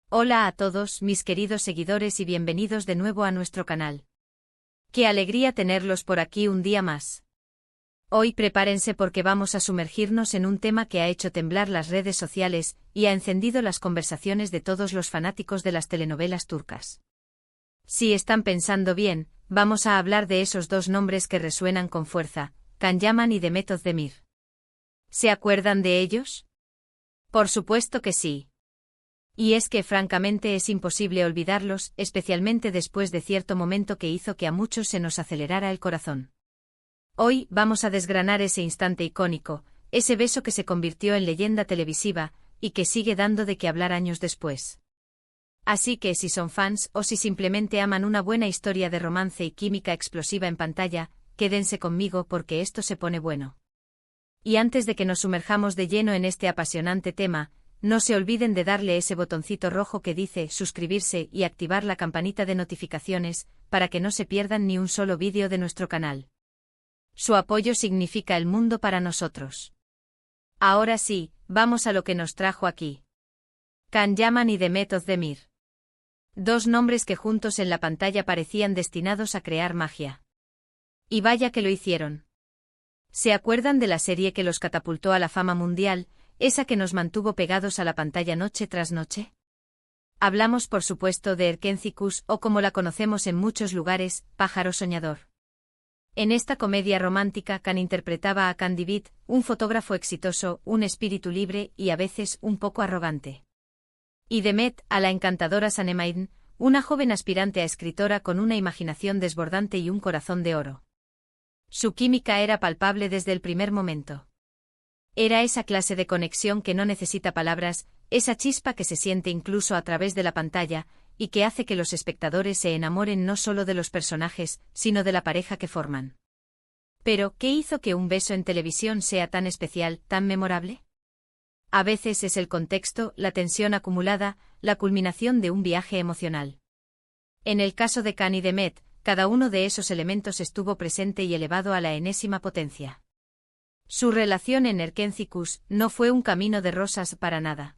Hola a todos mis queridos seguidores y bienvenidos de nuevo a nuestro canal. Qué alegría tenerlos por aquí un día más. Hoy prepárense porque vamos a sumergirnos en un tema que ha hecho temblar las redes sociales y ha encendido las conversaciones de todos los fanáticos de las telenovelas turcas. Si están pensando bien, vamos a hablar de esos dos nombres que resuenan con fuerza, Can Yaman y Demet Özdemir. ¿Se acuerdan de ellos? Por supuesto que sí. Y es que francamente es imposible olvidarlos, especialmente después de cierto momento que hizo que a muchos se nos acelerara el corazón. Hoy vamos a desgranar ese instante icónico, ese beso que se convirtió en leyenda televisiva, y que sigue dando de qué hablar años después. Así que si son fans o si simplemente aman una buena historia de romance y química explosiva en pantalla, quédense conmigo porque esto se pone bueno. Y antes de que nos sumerjamos de lleno en este apasionante tema, no se olviden de darle ese botoncito rojo que dice suscribirse y activar la campanita de notificaciones, para que no se pierdan ni un solo vídeo de nuestro canal. Su apoyo significa el mundo para nosotros. Ahora sí, vamos a lo que nos trajo aquí. Can Yaman y Demet Özdemir. Dos nombres que juntos en la pantalla parecían destinados a crear magia. Y vaya que lo hicieron. ¿Se acuerdan de la serie que los catapultó a la fama mundial? ¿Esa que nos mantuvo pegados a la pantalla noche tras noche? Hablamos por supuesto de Erkenci o como la conocemos en muchos lugares, Pájaro Soñador. En esta comedia romántica Can interpretaba a Can Divit, un fotógrafo exitoso, un espíritu libre y a veces un poco arrogante. Y Demet, a la encantadora Sanem, una joven aspirante a escritora con una imaginación desbordante y un corazón de oro. Su química era palpable desde el primer momento. Era esa clase de conexión que no necesita palabras, esa chispa que se siente incluso a través de la pantalla, y que hace que los espectadores se enamoren no solo de los personajes, sino de la pareja que forman. Pero, ¿qué hizo que un beso en televisión sea tan especial, tan memorable? A veces es el contexto, la tensión acumulada, la culminación de un viaje emocional. En el caso de Can y Demet, cada uno de esos elementos estuvo presente y elevado a la enésima potencia. Su relación en Erkenci no fue un camino de rosas para nada.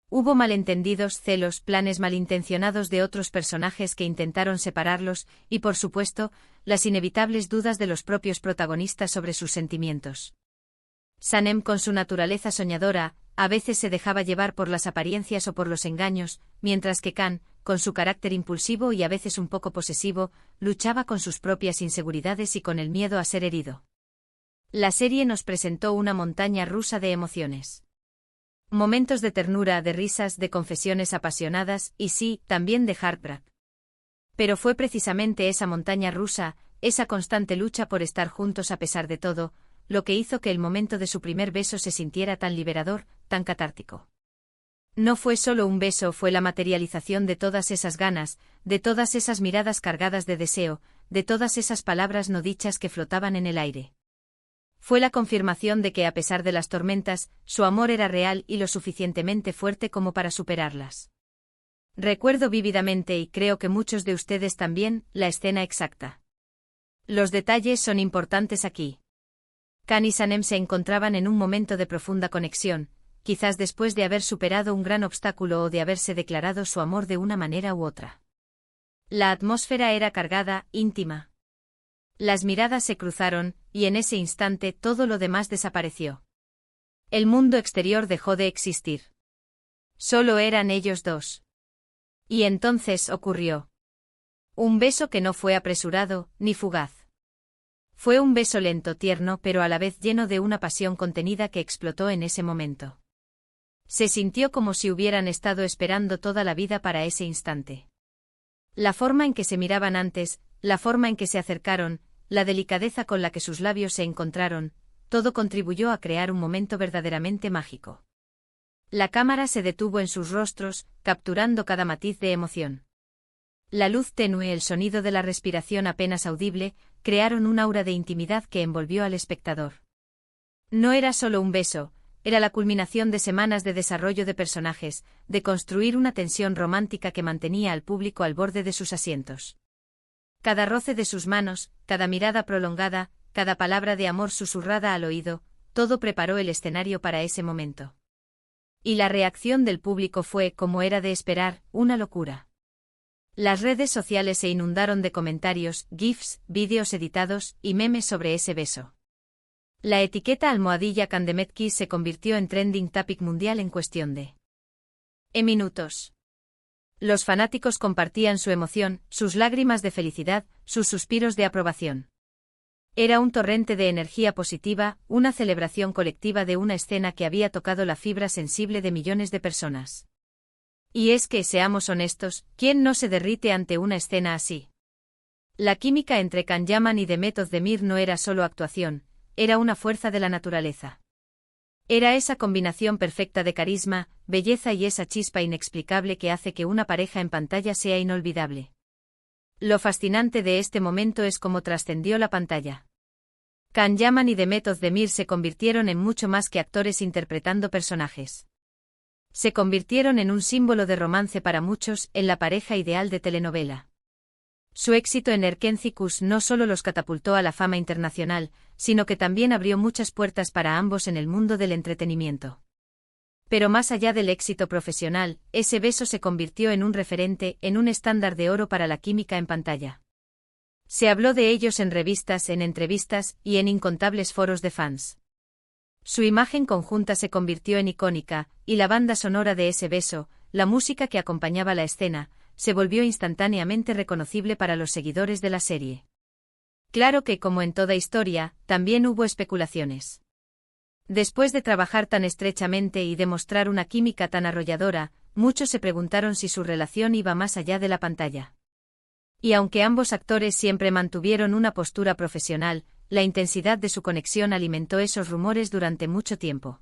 Hubo malentendidos, celos, planes malintencionados de otros personajes que intentaron separarlos, y por supuesto, las inevitables dudas de los propios protagonistas sobre sus sentimientos. Sanem, con su naturaleza soñadora, a veces se dejaba llevar por las apariencias o por los engaños, mientras que Can, con su carácter impulsivo y a veces un poco posesivo, luchaba con sus propias inseguridades y con el miedo a ser herido. La serie nos presentó una montaña rusa de emociones. Momentos de ternura, de risas, de confesiones apasionadas y sí, también de heartbreak. Pero fue precisamente esa montaña rusa, esa constante lucha por estar juntos a pesar de todo, lo que hizo que el momento de su primer beso se sintiera tan liberador, tan catártico. No fue solo un beso, fue la materialización de todas esas ganas, de todas esas miradas cargadas de deseo, de todas esas palabras no dichas que flotaban en el aire. Fue la confirmación de que a pesar de las tormentas, su amor era real y lo suficientemente fuerte como para superarlas. Recuerdo vívidamente y creo que muchos de ustedes también, la escena exacta. Los detalles son importantes aquí. Can y Sanem se encontraban en un momento de profunda conexión, quizás después de haber superado un gran obstáculo o de haberse declarado su amor de una manera u otra. La atmósfera era cargada, íntima. Las miradas se cruzaron, y en ese instante todo lo demás desapareció. El mundo exterior dejó de existir. Solo eran ellos dos. Y entonces ocurrió. Un beso que no fue apresurado, ni fugaz. Fue un beso lento, tierno, pero a la vez lleno de una pasión contenida que explotó en ese momento. Se sintió como si hubieran estado esperando toda la vida para ese instante. La forma en que se miraban antes, la forma en que se acercaron, la delicadeza con la que sus labios se encontraron, todo contribuyó a crear un momento verdaderamente mágico. La cámara se detuvo en sus rostros, capturando cada matiz de emoción. La luz tenue, el sonido de la respiración apenas audible, crearon un aura de intimidad que envolvió al espectador. No era solo un beso, era la culminación de semanas de desarrollo de personajes, de construir una tensión romántica que mantenía al público al borde de sus asientos. Cada roce de sus manos, cada mirada prolongada, cada palabra de amor susurrada al oído, todo preparó el escenario para ese momento. Y la reacción del público fue, como era de esperar, una locura. Las redes sociales se inundaron de comentarios, GIFs, vídeos editados y memes sobre ese beso. La etiqueta almohadilla Candemet-Kiss se convirtió en trending topic mundial en cuestión de minutos. Los fanáticos compartían su emoción, sus lágrimas de felicidad, sus suspiros de aprobación. Era un torrente de energía positiva, una celebración colectiva de una escena que había tocado la fibra sensible de millones de personas. Y es que, seamos honestos, ¿quién no se derrite ante una escena así? La química entre Can Yaman y Demet Özdemir no era solo actuación, era una fuerza de la naturaleza. Era esa combinación perfecta de carisma, belleza y esa chispa inexplicable que hace que una pareja en pantalla sea inolvidable. Lo fascinante de este momento es cómo trascendió la pantalla. Can Yaman y Demet Özdemir se convirtieron en mucho más que actores interpretando personajes. Se convirtieron en un símbolo de romance para muchos, en la pareja ideal de telenovela. Su éxito en Erkenci Kuş no solo los catapultó a la fama internacional, sino que también abrió muchas puertas para ambos en el mundo del entretenimiento. Pero más allá del éxito profesional, ese beso se convirtió en un referente, en un estándar de oro para la química en pantalla. Se habló de ellos en revistas, en entrevistas y en incontables foros de fans. Su imagen conjunta se convirtió en icónica, y la banda sonora de ese beso, la música que acompañaba la escena, se volvió instantáneamente reconocible para los seguidores de la serie. Claro que, como en toda historia, también hubo especulaciones. Después de trabajar tan estrechamente y demostrar una química tan arrolladora, muchos se preguntaron si su relación iba más allá de la pantalla. Y aunque ambos actores siempre mantuvieron una postura profesional, la intensidad de su conexión alimentó esos rumores durante mucho tiempo.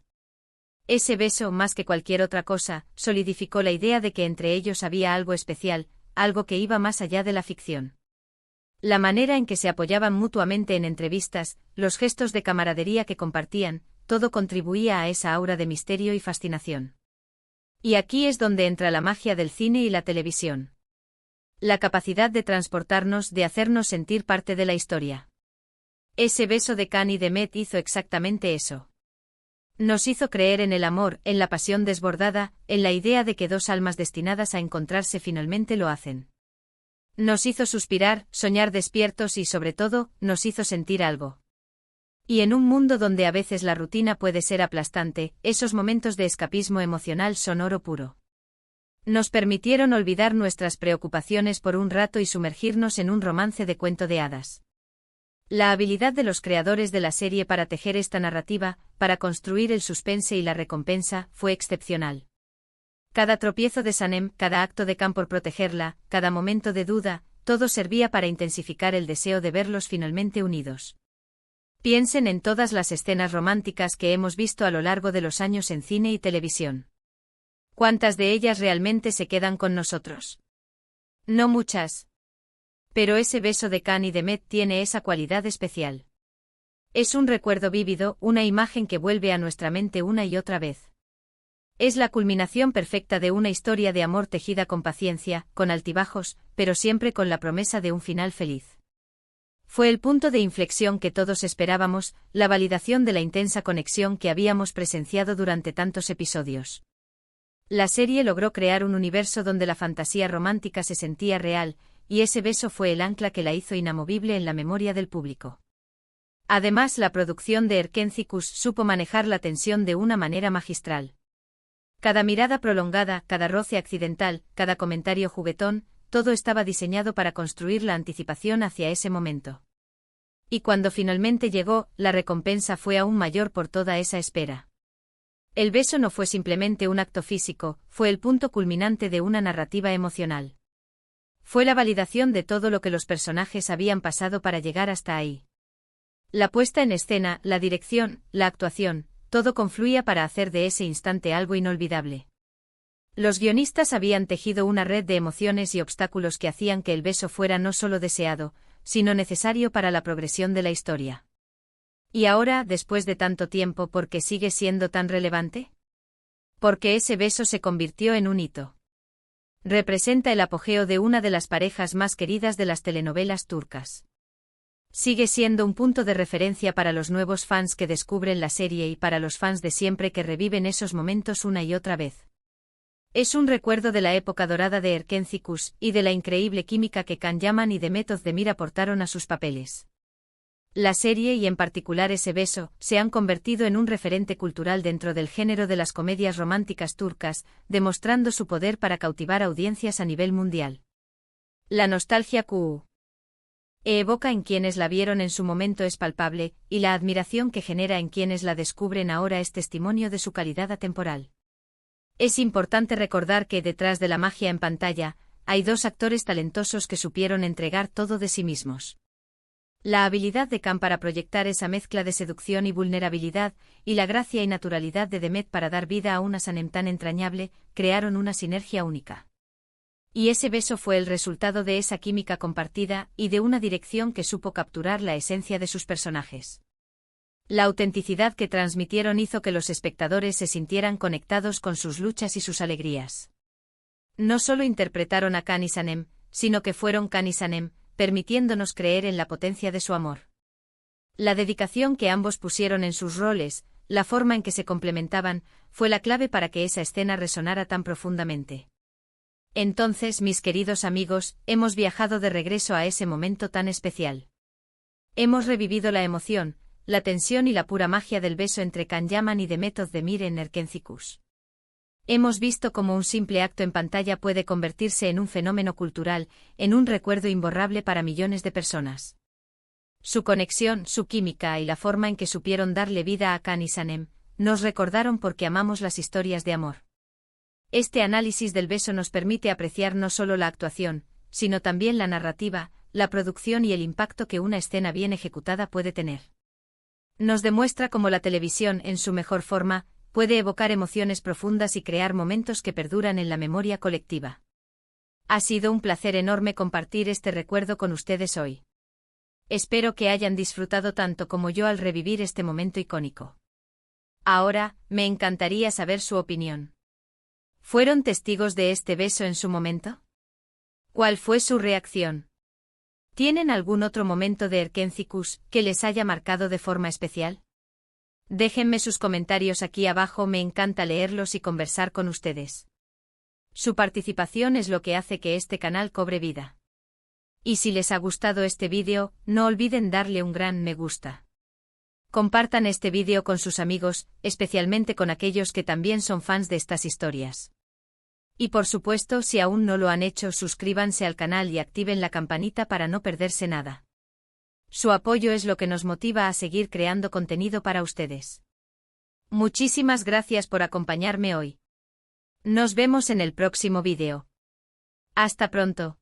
Ese beso, más que cualquier otra cosa, solidificó la idea de que entre ellos había algo especial, algo que iba más allá de la ficción. La manera en que se apoyaban mutuamente en entrevistas, los gestos de camaradería que compartían, todo contribuía a esa aura de misterio y fascinación. Y aquí es donde entra la magia del cine y la televisión. La capacidad de transportarnos, de hacernos sentir parte de la historia. Ese beso de Can y Demet hizo exactamente eso. Nos hizo creer en el amor, en la pasión desbordada, en la idea de que dos almas destinadas a encontrarse finalmente lo hacen. Nos hizo suspirar, soñar despiertos y, sobre todo, nos hizo sentir algo. Y en un mundo donde a veces la rutina puede ser aplastante, esos momentos de escapismo emocional son oro puro. Nos permitieron olvidar nuestras preocupaciones por un rato y sumergirnos en un romance de cuento de hadas. La habilidad de los creadores de la serie para tejer esta narrativa, para construir el suspense y la recompensa, fue excepcional. Cada tropiezo de Sanem, cada acto de Can por protegerla, cada momento de duda, todo servía para intensificar el deseo de verlos finalmente unidos. Piensen en todas las escenas románticas que hemos visto a lo largo de los años en cine y televisión. ¿Cuántas de ellas realmente se quedan con nosotros? No muchas. Pero ese beso de Can y Demet tiene esa cualidad especial. Es un recuerdo vívido, una imagen que vuelve a nuestra mente una y otra vez. Es la culminación perfecta de una historia de amor tejida con paciencia, con altibajos, pero siempre con la promesa de un final feliz. Fue el punto de inflexión que todos esperábamos, la validación de la intensa conexión que habíamos presenciado durante tantos episodios. La serie logró crear un universo donde la fantasía romántica se sentía real, y ese beso fue el ancla que la hizo inamovible en la memoria del público. Además, la producción de Erkenci Kuş supo manejar la tensión de una manera magistral. Cada mirada prolongada, cada roce accidental, cada comentario juguetón, todo estaba diseñado para construir la anticipación hacia ese momento. Y cuando finalmente llegó, la recompensa fue aún mayor por toda esa espera. El beso no fue simplemente un acto físico, fue el punto culminante de una narrativa emocional. Fue la validación de todo lo que los personajes habían pasado para llegar hasta ahí. La puesta en escena, la dirección, la actuación, todo confluía para hacer de ese instante algo inolvidable. Los guionistas habían tejido una red de emociones y obstáculos que hacían que el beso fuera no solo deseado, sino necesario para la progresión de la historia. Y ahora, después de tanto tiempo, ¿por qué sigue siendo tan relevante? Porque ese beso se convirtió en un hito. Representa el apogeo de una de las parejas más queridas de las telenovelas turcas. Sigue siendo un punto de referencia para los nuevos fans que descubren la serie y para los fans de siempre que reviven esos momentos una y otra vez. Es un recuerdo de la época dorada de Erkencikus y de la increíble química que Can Yaman y Demet Özdemir aportaron a sus papeles. La serie y en particular ese beso se han convertido en un referente cultural dentro del género de las comedias románticas turcas, demostrando su poder para cautivar audiencias a nivel mundial. La nostalgia que evoca en quienes la vieron en su momento es palpable, y la admiración que genera en quienes la descubren ahora es testimonio de su calidad atemporal. Es importante recordar que detrás de la magia en pantalla, hay dos actores talentosos que supieron entregar todo de sí mismos. La habilidad de Can para proyectar esa mezcla de seducción y vulnerabilidad, y la gracia y naturalidad de Demet para dar vida a una Sanem tan entrañable, crearon una sinergia única. Y ese beso fue el resultado de esa química compartida y de una dirección que supo capturar la esencia de sus personajes. La autenticidad que transmitieron hizo que los espectadores se sintieran conectados con sus luchas y sus alegrías. No solo interpretaron a Can y Sanem, sino que fueron Can y Sanem, permitiéndonos creer en la potencia de su amor. La dedicación que ambos pusieron en sus roles, la forma en que se complementaban, fue la clave para que esa escena resonara tan profundamente. Entonces, mis queridos amigos, hemos viajado de regreso a ese momento tan especial. Hemos revivido la emoción, la tensión y la pura magia del beso entre Can Yaman y Demet Özdemir en Erkencikus. Hemos visto cómo un simple acto en pantalla puede convertirse en un fenómeno cultural, en un recuerdo imborrable para millones de personas. Su conexión, su química y la forma en que supieron darle vida a Can y Sanem, nos recordaron porque amamos las historias de amor. Este análisis del beso nos permite apreciar no solo la actuación, sino también la narrativa, la producción y el impacto que una escena bien ejecutada puede tener. Nos demuestra cómo la televisión, en su mejor forma, puede evocar emociones profundas y crear momentos que perduran en la memoria colectiva. Ha sido un placer enorme compartir este recuerdo con ustedes hoy. Espero que hayan disfrutado tanto como yo al revivir este momento icónico. Ahora, me encantaría saber su opinión. ¿Fueron testigos de este beso en su momento? ¿Cuál fue su reacción? ¿Tienen algún otro momento de Erkencikus que les haya marcado de forma especial? Déjenme sus comentarios aquí abajo, me encanta leerlos y conversar con ustedes. Su participación es lo que hace que este canal cobre vida. Y si les ha gustado este vídeo, no olviden darle un gran me gusta. Compartan este vídeo con sus amigos, especialmente con aquellos que también son fans de estas historias. Y por supuesto, si aún no lo han hecho, suscríbanse al canal y activen la campanita para no perderse nada. Su apoyo es lo que nos motiva a seguir creando contenido para ustedes. Muchísimas gracias por acompañarme hoy. Nos vemos en el próximo vídeo. Hasta pronto.